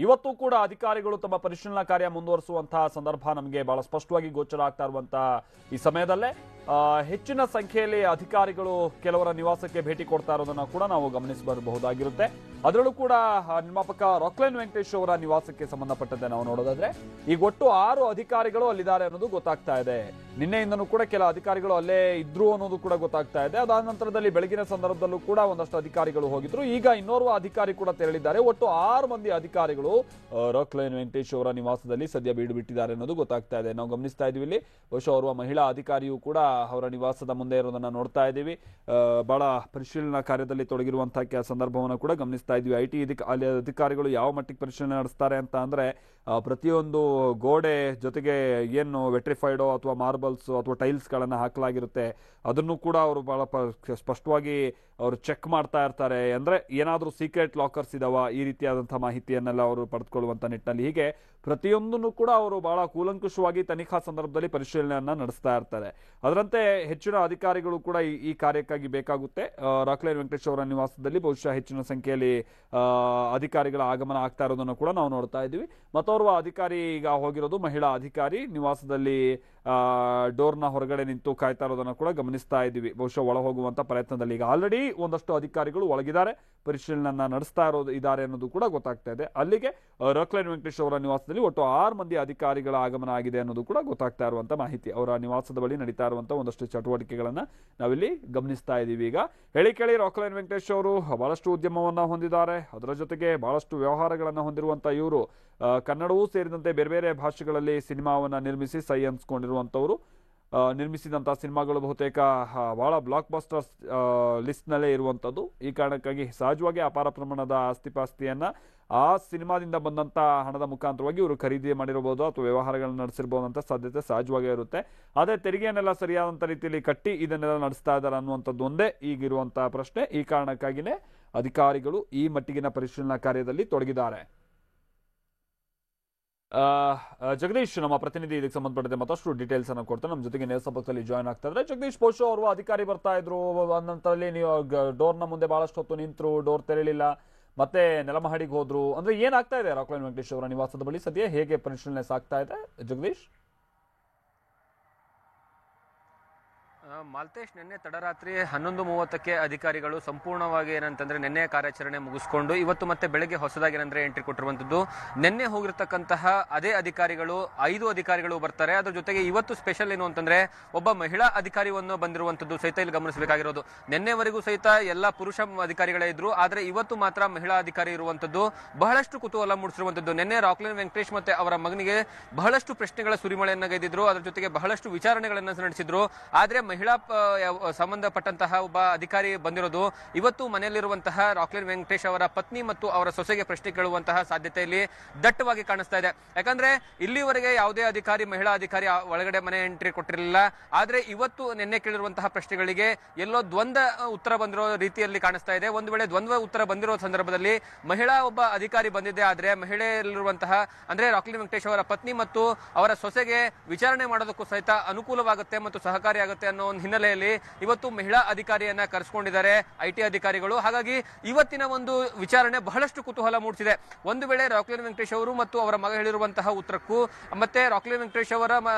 ಇವತ್ತು ಕೂಡ ಅಧಿಕಾರಿಗಳು ತಮ್ಮ ಪರಿಶೀಲನಾ ಕಾರ್ಯ ಮುಂದುವರಿಸುವಂತಹ ಸಂದರ್ಭ ನಮಗೆ ಬಹಳ ಸ್ಪಷ್ಟವಾಗಿ ಗೋಚರ ಆಗ್ತಾ ಇರುವಂತಹ ಈ ಸಮಯದಲ್ಲೇ ಹೆಚ್ಚಿನ ಸಂಖ್ಯೆಯಲ್ಲಿ ಅಧಿಕಾರಿಗಳು ಕೆಲವರ ನಿವಾಸಕ್ಕೆ ಭೇಟಿ ಕೊಡ್ತಾ ಇರೋದನ್ನ ಕೂಡ ನಾವು ಗಮನಿಸಬಹುದಾಗಿರುತ್ತೆ. ಅದರಲ್ಲೂ ಕೂಡ ನಿರ್ಮಾಪಕ ರಾಕ್ಲೈನ್ ವೆಂಕಟೇಶ್ ಅವರ ನಿವಾಸಕ್ಕೆ ಸಂಬಂಧಪಟ್ಟಂತೆ ನಾವು ನೋಡೋದಾದ್ರೆ ಈಗ ಒಟ್ಟು 6 ಅಧಿಕಾರಿಗಳು ಅಲ್ಲಿದ್ದಾರೆ ಅನ್ನೋದು ಗೊತ್ತಾಗ್ತಾ ಇದೆ. ನಿನ್ನೆಯಿಂದನೂ ಕೂಡ ಕೆಲ ಅಧಿಕಾರಿಗಳು ಅಲ್ಲೇ ಇದ್ರು ಅನ್ನೋದು ಕೂಡ ಗೊತ್ತಾಗ್ತಾ ಇದೆ. ಅದಾದ ನಂತರದಲ್ಲಿ ಬೆಳಗಿನ ಸಂದರ್ಭದಲ್ಲೂ ಕೂಡ ಒಂದಷ್ಟು ಅಧಿಕಾರಿಗಳು ಹೋಗಿದ್ರು. ಈಗ ಇನ್ನೋರ್ವ ಅಧಿಕಾರಿ ಕೂಡ ತೆರಳಿದ್ದಾರೆ. ಒಟ್ಟು 6 ಮಂದಿ ಅಧಿಕಾರಿಗಳು ರಾಕ್ಲೈನ್ ವೆಂಕಟೇಶ್ ಅವರ ನಿವಾಸದಲ್ಲಿ ಸದ್ಯ ಬೀಡು ಬಿಟ್ಟಿದ್ದಾರೆ ಅನ್ನೋದು ಗೊತ್ತಾಗ್ತಾ ಇದೆ. ನಾವು ಗಮನಿಸ್ತಾ ಇದೀವಿ ಇಲ್ಲಿ ಬಹುಶಃ ಓರ್ವ ಮಹಿಳಾ ಅಧಿಕಾರಿಯು ಕೂಡ ಅವರ ನಿವಾಸದ ಮುಂದೆ ಇರೋದನ್ನ ನೋಡ್ತಾ ಇದ್ದೀವಿ. ಬಹಳ ಪರಿಶೀಲನಾ ಕಾರ್ಯದಲ್ಲಿ ತೊಡಗಿರುವಂತಹ ಸಂದರ್ಭವನ್ನು ಕೂಡ ಗಮನಿಸ್ತಾ ಇದ್ವಿ. ಐಟಿ ಅಧಿಕಾರಿಗಳು ಯಾವ ಮಟ್ಟಿಗೆ ಪರಿಶೀಲನೆ ನಡೆಸ್ತಾರೆ ಅಂತ ಅಂದ್ರೆ ಪ್ರತಿಯೊಂದು ಗೋಡೆ ಜೊತೆಗೆ ಏನು ವೆಟ್ರಿಫೈಡೋ ಅಥವಾ ಮಾರ್ಬಲ್ಸ್ ಅಥವಾ ಟೈಲ್ಸ್ ಗಳನ್ನ ಹಾಕಲಾಗಿರುತ್ತೆ ಅದನ್ನು ಕೂಡ ಅವರು ಬಹಳ ಸ್ಪಷ್ಟವಾಗಿ ಅವರು ಚೆಕ್ ಮಾಡ್ತಾ ಇರ್ತಾರೆ. ಅಂದ್ರೆ ಏನಾದ್ರೂ ಸೀಕ್ರೆಟ್ ಲಾಕರ್ಸ್ ಇದಾವ ಈ ರೀತಿಯಾದಂತಹ ಮಾಹಿತಿಯನ್ನೆಲ್ಲ ಅವರು ಪಡೆದುಕೊಳ್ಳುವಂತ ನಿಟ್ಟಿನಲ್ಲಿ ಹೀಗೆ ಪ್ರತಿಯೊಂದನ್ನು ಕೂಡ ಅವರು ಬಹಳ ಕೂಲಂಕುಷವಾಗಿ ತನಿಖಾ ಸಂದರ್ಭದಲ್ಲಿ ಪರಿಶೀಲನೆಯನ್ನ ನಡೆಸ್ತಾ ಇರ್ತಾರೆ. ಅದರಂತೆ ಹೆಚ್ಚಿನ ಅಧಿಕಾರಿಗಳು ಕೂಡ ಈ ಕಾರ್ಯಕ್ಕಾಗಿ ಬೇಕಾಗುತ್ತೆ. ರಾಕ್ಲೈನ್ ವೆಂಕಟೇಶ್ ಅವರ ನಿವಾಸದಲ್ಲಿ ಬಹುಶಃ ಹೆಚ್ಚಿನ ಸಂಖ್ಯೆಯಲ್ಲಿ ಅಧಿಕಾರಿಗಳ ಆಗಮನ ಆಗ್ತಾ ಇರೋದನ್ನು ಕೂಡ ನಾವು ನೋಡ್ತಾ ಇದ್ದೀವಿ. ಮತ್ತೋರ್ವ ಅಧಿಕಾರಿ ಈಗ ಹೋಗಿರೋದು ಮಹಿಳಾ ಅಧಿಕಾರಿ ನಿವಾಸದಲ್ಲಿ ಡೋರ್ನ ಹೊರಗಡೆ ನಿಂತು ಕಾಯ್ತಾ ಇರೋದನ್ನ ಕೂಡ ಗಮನಿಸ್ತಾ ಇದ್ದೀವಿ. ಬಹುಶಃ ಒಳ ಹೋಗುವಂತ ಪ್ರಯತ್ನದಲ್ಲಿ ಈಗ ಆಲ್ರೆಡಿ ಒಂದಷ್ಟು ಅಧಿಕಾರಿಗಳು ಒಳಗಿದ್ದಾರೆ, ಪರಿಶೀಲನೆ ನಡೆಸ್ತಾ ಇದ್ದಾರೆ ಅನ್ನೋದು ಕೂಡ ಗೊತ್ತಾಗ್ತಾ ಇದೆ. ಅಲ್ಲಿಗೆ ರಾಕ್ಲೈನ್ ವೆಂಕಟೇಶ್ ಅವರ ನಿವಾಸದಲ್ಲಿ ಒಟ್ಟು 6 ಮಂದಿ ಅಧಿಕಾರಿಗಳ ಆಗಮನ ಆಗಿದೆ ಅನ್ನೋದು ಕೂಡ ಗೊತ್ತಾಗ್ತಾ ಇರುವಂತ ಮಾಹಿತಿ. ಅವರ ನಿವಾಸದ ಬಳಿ ನಡೀತಾ ಇರುವಂತಹ ಒಂದಷ್ಟು ಚಟುವಟಿಕೆಗಳನ್ನ ನಾವಿಲ್ಲಿ ಗಮನಿಸ್ತಾ ಇದ್ದೀವಿ. ಈಗ ಹೇಳಿ ಕೇಳಿ ರಾಕ್ಲೈನ್ ವೆಂಕಟೇಶ್ ಅವರು ಬಹಳಷ್ಟು ಉದ್ಯಮವನ್ನ ಹೊಂದಿದ್ದಾರೆ. ಅದರ ಜೊತೆಗೆ ಬಹಳಷ್ಟು ವ್ಯವಹಾರಗಳನ್ನ ಹೊಂದಿರುವಂತಹ ಇವರು ಕನ್ನಡವೂ ಸೇರಿದಂತೆ ಬೇರೆ ಬೇರೆ ಭಾಷೆಗಳಲ್ಲಿ ಸಿನಿಮಾವನ್ನ ನಿರ್ಮಿಸಿ ಸೈ ಅನ್ಸ್ಕೊಂಡಿರುವಂತವರು. ನಿರ್ಮಿಸಿದಂತಹ ಸಿನಿಮಾಗಳು ಬಹುತೇಕ ಬಹಳ ಬ್ಲಾಕ್ ಬಸ್ಟರ್ ಲಿಸ್ಟ್ ನಲ್ಲೇ ಇರುವಂತದ್ದು. ಈ ಕಾರಣಕ್ಕಾಗಿ ಸಹಜವಾಗಿ ಅಪಾರ ಪ್ರಮಾಣದ ಆಸ್ತಿಪಾಸ್ತಿಯನ್ನ ಆ ಸಿನಿಮಾದಿಂದ ಬಂದಂತ ಹಣದ ಮುಖಾಂತರವಾಗಿ ಇವರು ಖರೀದಿ ಮಾಡಿರಬಹುದು ಅಥವಾ ವ್ಯವಹಾರಗಳನ್ನು ನಡೆಸಿರಬಹುದು ಅಂತ ಸಾಧ್ಯತೆ ಸಹಜವಾಗಿ ಇರುತ್ತೆ. ಆದ್ರೆ ತೆರಿಗೆಯನ್ನೆಲ್ಲ ಸರಿಯಾದಂತ ರೀತಿಯಲ್ಲಿ ಕಟ್ಟಿ ಇದನ್ನೆಲ್ಲ ನಡೆಸ್ತಾ ಇದ್ದಾರೆ ಅನ್ನುವಂಥದ್ದು ಒಂದೇ ಈಗಿರುವಂತಹ ಪ್ರಶ್ನೆ. ಈ ಕಾರಣಕ್ಕಾಗಿನೇ ಅಧಿಕಾರಿಗಳು ಈ ಮಟ್ಟಿಗಿನ ಪರಿಶೀಲನಾ ಕಾರ್ಯದಲ್ಲಿ ತೊಡಗಿದ್ದಾರೆ. ಜಗದೀಶ್ ನಮ್ಮ ಪ್ರತಿನಿಧಿ ಇದಕ್ಕೆ ಸಂಬಂಧಪಟ್ಟಂತೆ ಮತ್ತಷ್ಟು ಡೀಟೇಲ್ಸ್ ಅನ್ನು ಕೊಡ್ತಾರೆ. ನಮ್ಮ ಜೊತೆಗೆ ನೇರ ಸಂಪರ್ಕದಲ್ಲಿ ಜಾಯ್ನ್ ಆಗ್ತಾ ಇದ್ದಾರೆ. ಜಗದೀಶ್, ಬಹುಶಃ ಅವರು ಅಧಿಕಾರಿ ಬರ್ತಾ ಇದ್ರು, ನಂತರದಲ್ಲಿ ನೀವು ಡೋರ್ನ ಮುಂದೆ ಬಹಳಷ್ಟು ಹೊತ್ತು ನಿಂತರು, ಡೋರ್ ತೆರಳಿಲ್ಲ, ಮತ್ತೆ ನೆಲಮಹಡಿಗೆ ಹೋದ್ರು. ಅಂದ್ರೆ ಏನಾಗ್ತಾ ಇದೆ ರಾಕ್ಲೈನ್ ವೆಂಕಟೇಶ್ ಅವರ ನಿವಾಸದ ಬಳಿ ಸದ್ಯ ಹೇಗೆ ಪರಿಶೀಲನೆ ಸಾಗ್ತಾ ಇದೆ ಜಗದೀಶ್? ಮಾಲ್ತೇಶ್, ನಿನ್ನೆ ತಡರಾತ್ರಿ 11:30ಕ್ಕೆ ಅಧಿಕಾರಿಗಳು ಸಂಪೂರ್ಣವಾಗಿ ಏನಂತಂದ್ರೆ ನಿನ್ನೆ ಕಾರ್ಯಾಚರಣೆ ಮುಗಿಸ್ಕೊಂಡು ಇವತ್ತು ಮತ್ತೆ ಬೆಳಗ್ಗೆ ಹೊಸದಾಗಿ ಏನಂದ್ರೆ ಎಂಟ್ರಿ ಕೊಟ್ಟಿರುವಂತದ್ದು. ನಿನ್ನೆ ಹೋಗಿರ್ತಕ್ಕಂತಹ ಅದೇ ಅಧಿಕಾರಿಗಳು 5 ಅಧಿಕಾರಿಗಳು ಬರ್ತಾರೆ. ಅದ್ರ ಜೊತೆಗೆ ಇವತ್ತು ಸ್ಪೆಷಲ್ ಏನು ಅಂತಂದ್ರೆ ಒಬ್ಬ ಮಹಿಳಾ ಅಧಿಕಾರಿಯನ್ನು ಬಂದಿರುವಂತದ್ದು ಸಹಿತ ಇಲ್ಲಿ ಗಮನಿಸಬೇಕಾಗಿರೋದು. ನಿನ್ನೆವರೆಗೂ ಸಹಿತ ಎಲ್ಲ ಪುರುಷ ಅಧಿಕಾರಿಗಳೇ ಇದ್ರು, ಆದ್ರೆ ಇವತ್ತು ಮಾತ್ರ ಮಹಿಳಾ ಅಧಿಕಾರಿ ಇರುವಂತದ್ದು ಬಹಳಷ್ಟು ಕುತೂಹಲ ಮೂಡಿಸಿರುವಂತದ್ದು. ನಿನ್ನೆ ರಾಕ್ಲೈನ್ ವೆಂಕಟೇಶ್ ಮತ್ತೆ ಅವರ ಮಗನಿಗೆ ಬಹಳಷ್ಟು ಪ್ರಶ್ನೆಗಳ ಸುರಿಮಳೆಯನ್ನ ಗೈದಿದ್ರು, ಅದ್ರ ಜೊತೆಗೆ ಬಹಳಷ್ಟು ವಿಚಾರಣೆಗಳನ್ನ ನಡೆಸಿದ್ರು. ಆದ್ರೆ ಮಹಿಳಾ ಸಂಬಂಧಪಟ್ಟಂತಹ ಒಬ್ಬ ಅಧಿಕಾರಿ ಬಂದಿರೋದು ಇವತ್ತು ಮನೆಯಲ್ಲಿರುವಂತಹ ರಾಕ್ಲೈನ್ ವೆಂಕಟೇಶ್ ಅವರ ಪತ್ನಿ ಮತ್ತು ಅವರ ಸೊಸೆಗೆ ಪ್ರಶ್ನೆ ಕೇಳುವಂತಹ ಸಾಧ್ಯತೆಯಲ್ಲಿ ದಟ್ಟವಾಗಿ ಕಾಣಿಸ್ತಾ ಇದೆ. ಯಾಕಂದ್ರೆ ಇಲ್ಲಿವರೆಗೆ ಯಾವುದೇ ಅಧಿಕಾರಿ ಮಹಿಳಾ ಅಧಿಕಾರಿ ಒಳಗಡೆ ಮನೆ ಎಂಟ್ರಿ ಕೊಟ್ಟಿರಲಿಲ್ಲ. ಆದ್ರೆ ಇವತ್ತು ನಿನ್ನೆ ಕೇಳಿರುವಂತಹ ಪ್ರಶ್ನೆಗಳಿಗೆ ಎಲ್ಲೋ ದ್ವಂದ್ವ ಉತ್ತರ ಬಂದಿರೋ ರೀತಿಯಲ್ಲಿ ಕಾಣಿಸ್ತಾ ಇದೆ. ಒಂದು ವೇಳೆ ದ್ವಂದ್ವ ಉತ್ತರ ಬಂದಿರೋ ಸಂದರ್ಭದಲ್ಲಿ ಮಹಿಳಾ ಒಬ್ಬ ಅಧಿಕಾರಿ ಬಂದಿದೆ, ಆದ್ರೆ ಮಹಿಳೆಯಲ್ಲಿರುವಂತಹ ಅಂದ್ರೆ ರಾಕ್ಲೈನ್ ವೆಂಕಟೇಶ್ ಅವರ ಪತ್ನಿ ಮತ್ತು ಅವರ ಸೊಸೆಗೆ ವಿಚಾರಣೆ ಮಾಡೋದಕ್ಕೂ ಸಹಿತ ಅನುಕೂಲವಾಗುತ್ತೆ ಮತ್ತು ಸಹಕಾರಿಯಾಗುತ್ತೆ ಅನ್ನೋ ಹಿನ್ನೆಲೆಯಲ್ಲಿ ಇವತ್ತು ಮಹಿಳಾ ಅಧಿಕಾರಿಯನ್ನ ಕರೆಸಿಕೊಂಡಿದ್ದಾರೆ ಐಟಿ ಅಧಿಕಾರಿಗಳು. ಹಾಗಾಗಿ ಇವತ್ತಿನ ಒಂದು ವಿಚಾರಣೆ ಬಹಳಷ್ಟು ಕುತೂಹಲ ಮೂಡಿಸಿದೆ. ಒಂದು ವೇಳೆ ರಾಕ್ಲೈನ್ ವೆಂಕಟೇಶ್ ಅವರು ಮತ್ತು ಅವರ ಮಗ ಹೇಳಿರುವಂತಹ ಉತ್ತರಕ್ಕೂ ಮತ್ತೆ ರಾಕ್ಲೈನ್ ವೆಂಕಟೇಶ್ ಅವರ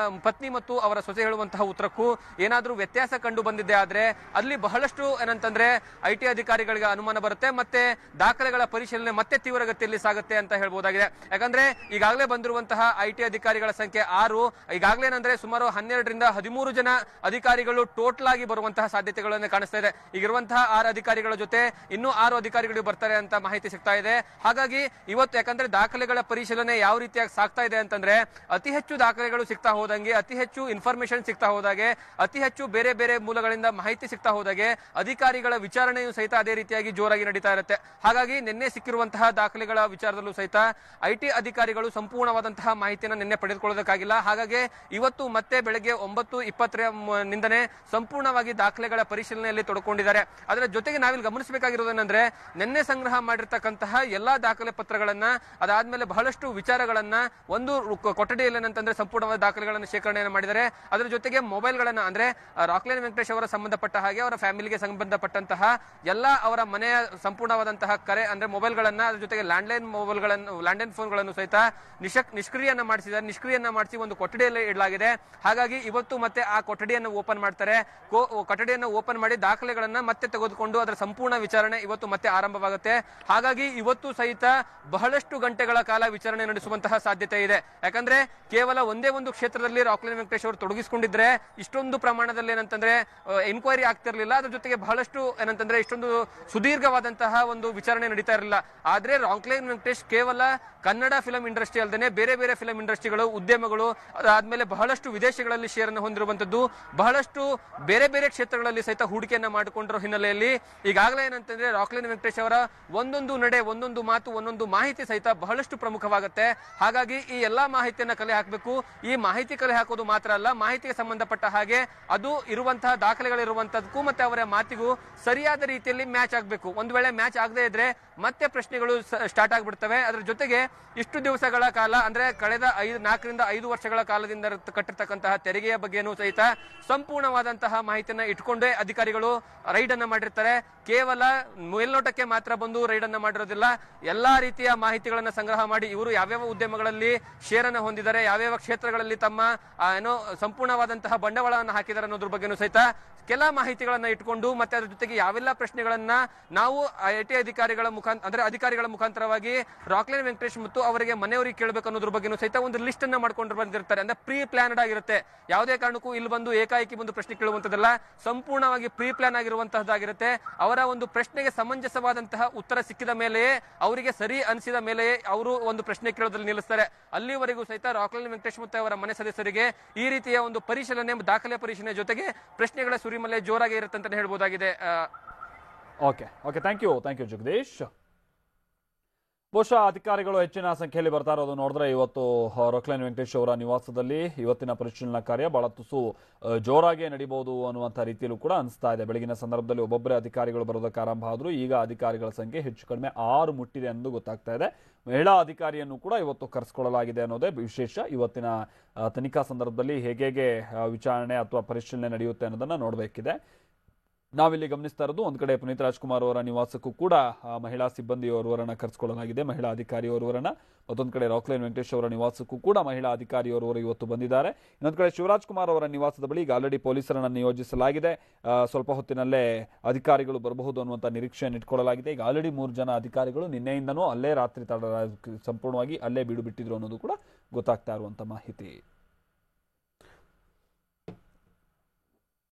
ಪತ್ನಿ ಮತ್ತು ಅವರ ಸೊಸೆ ಹೇಳುವಂತಹ ಉತ್ತರಕ್ಕೂ ಏನಾದ್ರೂ ವ್ಯತ್ಯಾಸ ಕಂಡು ಬಂದಿದೆ ಆದ್ರೆ ಅಲ್ಲಿ ಬಹಳಷ್ಟು ಏನಂತಂದ್ರೆ ಐಟಿ ಅಧಿಕಾರಿಗಳಿಗೆ ಅನುಮಾನ ಬರುತ್ತೆ, ಮತ್ತೆ ದಾಖಲೆಗಳ ಪರಿಶೀಲನೆ ಮತ್ತೆ ತೀವ್ರಗತಿಯಲ್ಲಿ ಸಾಗುತ್ತೆ ಅಂತ ಹೇಳ್ಬಹುದಾಗಿದೆ. ಯಾಕಂದ್ರೆ ಈಗಾಗಲೇ ಬಂದಿರುವಂತಹ ಐಟಿ ಅಧಿಕಾರಿಗಳ ಸಂಖ್ಯೆ 6. ಈಗಾಗಲೇ ಏನಂದ್ರೆ ಸುಮಾರು 12ರಿಂದ 13 ಜನ ಅಧಿಕಾರಿಗಳು ಟೋಟಲ್ ಆಗಿ ಬರುವಂತಹ ಸಾಧ್ಯತೆಗಳನ್ನು ಕಾಣಿಸ್ತಾ ಇದೆ. ಈಗಿರುವಂತಹ 6 ಅಧಿಕಾರಿಗಳ ಜೊತೆ ಇನ್ನೂ 6 ಅಧಿಕಾರಿಗಳು ಬರ್ತಾರೆ ಅಂತ ಮಾಹಿತಿ ಸಿಗ್ತಾ ಇದೆ. ಹಾಗಾಗಿ ಇವತ್ತು ಯಾಕಂದ್ರೆ ದಾಖಲೆಗಳ ಪರಿಶೀಲನೆ ಯಾವ ರೀತಿಯಾಗಿ ಸಾಗ್ತಾ ಇದೆ ಅಂತಂದ್ರೆ ಅತಿ ಹೆಚ್ಚು ದಾಖಲೆಗಳು ಸಿಗ್ತಾ ಹೋದಂಗೆ, ಅತಿ ಹೆಚ್ಚು ಇನ್ಫಾರ್ಮೇಶನ್ ಸಿಗ್ತಾ ಹೋದಾಗೆ, ಅತಿ ಹೆಚ್ಚು ಬೇರೆ ಬೇರೆ ಮೂಲಗಳಿಂದ ಮಾಹಿತಿ ಸಿಗ್ತಾ ಹೋದಾಗೆ ಅಧಿಕಾರಿಗಳ ವಿಚಾರಣೆಯು ಸಹಿತ ಅದೇ ರೀತಿಯಾಗಿ ಜೋರಾಗಿ ನಡೀತಾ ಇರುತ್ತೆ. ಹಾಗಾಗಿ ನಿನ್ನೆ ಸಿಕ್ಕಿರುವಂತಹ ದಾಖಲೆಗಳ ವಿಚಾರದಲ್ಲೂ ಸಹಿತ ಐಟಿ ಅಧಿಕಾರಿಗಳು ಸಂಪೂರ್ಣವಾದಂತಹ ಮಾಹಿತಿಯನ್ನು ನಿನ್ನೆ ಪಡೆದುಕೊಳ್ಳೋದಕ್ಕಾಗಿಲ್ಲ. ಹಾಗಾಗಿ ಇವತ್ತು ಮತ್ತೆ ಬೆಳಗ್ಗೆ 9:20 ನಿಂದನೇ ಸಂಪೂರ್ಣವಾಗಿ ದಾಖಲೆಗಳ ಪರಿಶೀಲನೆಯಲ್ಲಿ ತೊಡಕೊಂಡಿದ್ದಾರೆ. ಅದರ ಜೊತೆಗೆ ನಾವಿಲ್ಲಿ ಗಮನಿಸಬೇಕಾಗಿರೋದೇನೆಂದ್ರೆ ನಿನ್ನೆ ಸಂಗ್ರಹ ಮಾಡಿರ್ತಕ್ಕಂತಹ ಎಲ್ಲಾ ದಾಖಲೆ ಪತ್ರಗಳನ್ನ, ಅದಾದ್ಮೇಲೆ ಬಹಳಷ್ಟು ವಿಚಾರಗಳನ್ನ ಒಂದು ಕೊಠಡಿಯಲ್ಲಿ ಏನಂತಂದ್ರೆ ಸಂಪೂರ್ಣವಾದ ದಾಖಲೆಗಳನ್ನು ಶೇಖರಣೆಯನ್ನು ಮಾಡಿದ್ದಾರೆ. ಅದರ ಜೊತೆಗೆ ಮೊಬೈಲ್ಗಳನ್ನ, ಅಂದ್ರೆ ರಾಕ್ಲೈನ್ ವೆಂಕಟೇಶ್ ಅವರ ಸಂಬಂಧಪಟ್ಟ ಹಾಗೆ ಅವರ ಫ್ಯಾಮಿಲಿಗೆ ಸಂಬಂಧಪಟ್ಟಂತಹ ಎಲ್ಲ ಅವರ ಮನೆಯ ಸಂಪೂರ್ಣವಾದಂತಹ ಕರೆ ಅಂದ್ರೆ ಮೊಬೈಲ್ಗಳನ್ನ, ಅದ್ರ ಜೊತೆಗೆ ಲ್ಯಾಂಡ್ಲೈನ್ ಫೋನ್ಗಳನ್ನು ಸಹಿತ ನಿಷ್ಕ್ರಿಯನ್ನ ಮಾಡಿಸಿ ಒಂದು ಕೊಠಡಿಯಲ್ಲಿ ಇಡಲಾಗಿದೆ. ಹಾಗಾಗಿ ಇವತ್ತು ಮತ್ತೆ ಆ ಕೊಠಡಿಯನ್ನು ಓಪನ್ ಮಾಡ್ತಾರೆ. ಕೊಠಡಿಯನ್ನು ಓಪನ್ ಮಾಡಿ ದಾಖಲೆಗಳನ್ನ ಮತ್ತೆ ತೆಗೆದುಕೊಂಡು ಅದರ ಸಂಪೂರ್ಣ ವಿಚಾರಣೆ ಇವತ್ತು ಮತ್ತೆ ಆರಂಭವಾಗುತ್ತೆ. ಹಾಗಾಗಿ ಇವತ್ತು ಸಹಿತ ಬಹಳಷ್ಟು ಗಂಟೆಗಳ ಕಾಲ ವಿಚಾರಣೆ ನಡೆಸುವಂತಹ ಸಾಧ್ಯತೆ ಇದೆ. ಯಾಕಂದ್ರೆ ಕೇವಲ ಒಂದೇ ಒಂದು ಕ್ಷೇತ್ರದಲ್ಲಿ ರಾಕ್ಲೈನ್ ವೆಂಕಟೇಶ್ ಅವರು ತೊಡಗಿಸಿಕೊಂಡಿದ್ರೆ ಇಷ್ಟೊಂದು ಪ್ರಮಾಣದಲ್ಲಿ ಏನಂತಂದ್ರೆ ಎನ್ಕ್ವೈರಿ ಆಗ್ತಿರ್ಲಿಲ್ಲ. ಅದ್ರ ಜೊತೆಗೆ ಬಹಳಷ್ಟು ಏನಂತಂದ್ರೆ ಇಷ್ಟೊಂದು ಸುದೀರ್ಘವಾದಂತಹ ಒಂದು ವಿಚಾರಣೆ ನಡೀತಾ ಇರಲಿಲ್ಲ. ಆದ್ರೆ ರಾಕ್ಲೈನ್ ವೆಂಕಟೇಶ್ ಕೇವಲ ಕನ್ನಡ ಫಿಲಂ ಇಂಡಸ್ಟ್ರಿ ಅಲ್ಲದೆ ಬೇರೆ ಬೇರೆ ಫಿಲಂ ಇಂಡಸ್ಟ್ರಿಗಳು, ಉದ್ಯಮಗಳು, ಅದಾದ್ಮೇಲೆ ಬಹಳಷ್ಟು ವಿದೇಶಗಳಲ್ಲಿ ಶೇರ್ ಅನ್ನು ಹೊಂದಿರುವಂತದ್ದು, ಬಹಳಷ್ಟು ಬೇರೆ ಬೇರೆ ಕ್ಷೇತ್ರಗಳಲ್ಲಿ ಸಹಿತ ಹೂಡಿಕೆಯನ್ನ ಮಾಡಿಕೊಂಡಿರೋ ಹಿನ್ನೆಲೆಯಲ್ಲಿ ಈಗಾಗಲೇ ಏನಂತಂದ್ರೆ ರಾಕ್ಲೈನ್ ವೆಂಕಟೇಶ್ ಅವರ ಒಂದೊಂದು ನಡೆ, ಒಂದೊಂದು ಮಾತು, ಒಂದೊಂದು ಮಾಹಿತಿ ಸಹಿತ ಬಹಳಷ್ಟು ಪ್ರಮುಖವಾಗುತ್ತೆ. ಹಾಗಾಗಿ ಈ ಎಲ್ಲಾ ಮಾಹಿತಿಯನ್ನ ಕಲೆ ಹಾಕಬೇಕು. ಈ ಮಾಹಿತಿ ಕಲೆ ಹಾಕೋದು ಮಾತ್ರ ಅಲ್ಲ, ಮಾಹಿತಿಗೆ ಸಂಬಂಧಪಟ್ಟ ಹಾಗೆ ಅದು ಇರುವಂತಹ ದಾಖಲೆಗಳಿರುವಂತದಕ್ಕೂ ಮತ್ತೆ ಅವರ ಮಾತಿಗೂ ಸರಿಯಾದ ರೀತಿಯಲ್ಲಿ ಮ್ಯಾಚ್ ಆಗಬೇಕು. ಒಂದು ವೇಳೆ ಮ್ಯಾಚ್ ಆಗದೆ ಇದ್ರೆ ಮತ್ತೆ ಪ್ರಶ್ನೆಗಳು ಸ್ಟಾರ್ಟ್ ಆಗ್ಬಿಡ್ತವೆ. ಅದರ ಜೊತೆಗೆ ಇಷ್ಟು ದಿವಸಗಳ ಕಾಲ ಅಂದ್ರೆ ಕಳೆದ 4 ರಿಂದ 5 ವರ್ಷಗಳ ಕಾಲದಿಂದ ಕಟ್ಟಿರ್ತಕ್ಕಂತಹ ತೆರಿಗೆಯ ಬಗ್ಗೆನೂ ಸಹಿತ ಸಂಪೂರ್ಣವಾದಂತಹ ಮಾಹಿತಿಯನ್ನ ಇಟ್ಕೊಂಡೇ ಅಧಿಕಾರಿಗಳು ರೈಡ್ ಅನ್ನ ಮಾಡಿರ್ತಾರೆ. ಕೇವಲ ಮೇಲ್ನೋಟಕ್ಕೆ ಮಾತ್ರ ಬಂದು ರೈಡ್ ಅನ್ನ ಮಾಡಿರೋದಿಲ್ಲ. ಎಲ್ಲಾ ರೀತಿಯ ಮಾಹಿತಿಗಳನ್ನ ಸಂಗ್ರಹ ಮಾಡಿ ಇವರು ಯಾವ್ಯಾವ ಉದ್ಯಮಗಳಲ್ಲಿ ಶೇರ್ ಅನ್ನ ಹೊಂದಿದ್ದಾರೆ, ಯಾವ್ಯಾವ ಕ್ಷೇತ್ರಗಳಲ್ಲಿ ತಮ್ಮ ಸಂಪೂರ್ಣವಾದಂತಹ ಬಂಡವಾಳವನ್ನು ಹಾಕಿದ್ದಾರೆ ಅನ್ನೋದ್ರ ಬಗ್ಗೆನೂ ಸಹಿತ ಕೆಲ ಮಾಹಿತಿಗಳನ್ನ ಇಟ್ಕೊಂಡು ಮತ್ತೆ ಅದ್ರ ಜೊತೆಗೆ ಯಾವೆಲ್ಲ ಪ್ರಶ್ನೆಗಳನ್ನ ನಾವು ಐಟಿ ಅಧಿಕಾರಿಗಳ ಮುಖಾಂತರವಾಗಿ ರಾಕ್ಲೈನ್ ವೆಂಕಟೇಶ್ ಮತ್ತು ಅವರಿಗೆ ಮನೆಯವರಿಗೆ ಕೇಳಬೇಕು ಅನ್ನೋದ್ರ ಬಗ್ಗೆನೂ ಸಹಿತ ಒಂದು ಲಿಸ್ಟ್ ಅನ್ನ ಮಾಡ್ಕೊಂಡು ಬಂದಿರ್ತಾರೆ. ಅಂದ್ರೆ ಪ್ರೀ ಪ್ಲಾನ್ಡ್ ಆಗಿರುತ್ತೆ. ಯಾವುದೇ ಕಾರಣಕ್ಕೂ ಇಲ್ಲಿ ಬಂದು ಏಕಾಏಕಿ ಬಂದು ಪ್ರಶ್ನೆ ಕೇಳುವಂತದ್ದಲ್ಲ, ಸಂಪೂರ್ಣವಾಗಿ ಪ್ರೀ ಪ್ಲಾನ್ ಆಗಿರುವಂತಹದ್ದಾಗಿರುತ್ತೆ. ಅವರ ಒಂದು ಪ್ರಶ್ನೆಗೆ ಸಮಂಜಸವಾದಂತಹ ಉತ್ತರ ಸಿಕ್ಕಿದ ಮೇಲೆಯೇ, ಅವರಿಗೆ ಸರಿ ಅನಿಸಿದ ಮೇಲೆಯೇ ಅವರು ಒಂದು ಪ್ರಶ್ನೆ ಕೇಳೋದ್ರಲ್ಲಿ ನಿಲ್ಲಿಸ್ತಾರೆ. ಅಲ್ಲಿವರೆಗೂ ಸಹಿತ ರಾಕ್ಲೈನ್ ವೆಂಕಟೇಶ್ ಮತ್ತು ಅವರ ಮನೆ ಸದಸ್ಯರಿಗೆ ಈ ರೀತಿಯ ಒಂದು ಪರಿಶೀಲನೆ, ದಾಖಲೆ ಪರಿಶೀಲನೆ ಜೊತೆಗೆ ಪ್ರಶ್ನೆಗಳ ಸುರಿಮಲೆ ಜೋರಾಗಿ ಇರುತ್ತೆ ಅಂತ ಹೇಳ್ಬೋದಾಗಿದೆ. Okay, thank you Jagadish. ಬಹುಶಃ ಅಧಿಕಾರಿಗಳು ಹೆಚ್ಚಿನ ಸಂಖ್ಯೆಯಲ್ಲಿ ಬರ್ತಾ ಇರೋದು ನೋಡಿದ್ರೆ ಇವತ್ತು ರಾಕ್ಲೈನ್ ವೆಂಕಟೇಶ್ ಅವರ ನಿವಾಸದಲ್ಲಿ ಇವತ್ತಿನ ಪರಿಶೀಲನಾ ಕಾರ್ಯ ಬಹಳ ತುಸು ಜೋರಾಗಿ ನಡೀಬಹುದು ಅನ್ನುವಂಥ ರೀತಿಯಲ್ಲೂ ಕೂಡ ಅನಿಸ್ತಾ ಇದೆ. ಬೆಳಗಿನ ಸಂದರ್ಭದಲ್ಲಿ ಒಬ್ಬೊಬ್ಬರೇ ಅಧಿಕಾರಿಗಳು ಬರೋದಕ್ಕೆ ಆರಂಭ ಆದರೂ ಈಗ ಅಧಿಕಾರಿಗಳ ಸಂಖ್ಯೆ ಹೆಚ್ಚು ಕಡಿಮೆ 6 ಮುಟ್ಟಿದೆ ಎಂದು ಗೊತ್ತಾಗ್ತಾ ಇದೆ. ಮಹಿಳಾ ಅಧಿಕಾರಿಯನ್ನು ಕೂಡ ಇವತ್ತು ಕರೆಸಿಕೊಳ್ಳಲಾಗಿದೆ ಅನ್ನೋದೇ ವಿಶೇಷ. ಇವತ್ತಿನ ತನಿಖಾ ಸಂದರ್ಭದಲ್ಲಿ ಹೇಗೆ ವಿಚಾರಣೆ ಅಥವಾ ಪರಿಶೀಲನೆ ನಡೆಯುತ್ತೆ ಅನ್ನೋದನ್ನ ನೋಡಬೇಕಿದೆ. ನಾವಿಲ್ಲಿ ಗಮನಿಸ್ತಾ ಇರೋದು ಒಂದು ಕಡೆ ಪುನೀತ್ ರಾಜ್ಕುಮಾರ್ ಅವರ ನಿವಾಸಕ್ಕೂ ಕೂಡ ಮಹಿಳಾ ಸಿಬ್ಬಂದಿಯವರನ್ನ ಕರೆಸಿಕೊಳ್ಳಲಾಗಿದೆ, ಮಹಿಳಾ ಅಧಿಕಾರಿಯವರನ್ನ. ಮತ್ತೊಂದು ಕಡೆ ರಾಕ್ಲೈನ್ ವೆಂಕಟೇಶ್ ಅವರ ನಿವಾಸಕ್ಕೂ ಕೂಡ ಮಹಿಳಾ ಅಧಿಕಾರಿಯವರು ಇವತ್ತು ಬಂದಿದ್ದಾರೆ. ಇನ್ನೊಂದು ಕಡೆ ಶಿವರಾಜ್ ಕುಮಾರ್ ಅವರ ನಿವಾಸದ ಬಳಿ ಈಗ ಆಲ್ರೆಡಿ ಪೊಲೀಸರನ್ನು ನಿಯೋಜಿಸಲಾಗಿದೆ. ಸ್ವಲ್ಪ ಹೊತ್ತಿನಲ್ಲೇ ಅಧಿಕಾರಿಗಳು ಬರಬಹುದು ಅನ್ನುವಂಥ ನಿರೀಕ್ಷೆಯನ್ನು ಇಟ್ಕೊಳ್ಳಲಾಗಿದೆ. ಈಗ ಆಲ್ರೆಡಿ 3 ಜನ ಅಧಿಕಾರಿಗಳು ನಿನ್ನೆಯಿಂದನೂ ಅಲ್ಲೇ ರಾತ್ರಿ ಸಂಪೂರ್ಣವಾಗಿ ಅಲ್ಲೇ ಬೀಡು ಬಿಟ್ಟಿದ್ರು ಅನ್ನೋದು ಕೂಡ ಗೊತ್ತಾಗ್ತಾ ಇರುವಂಥ ಮಾಹಿತಿ.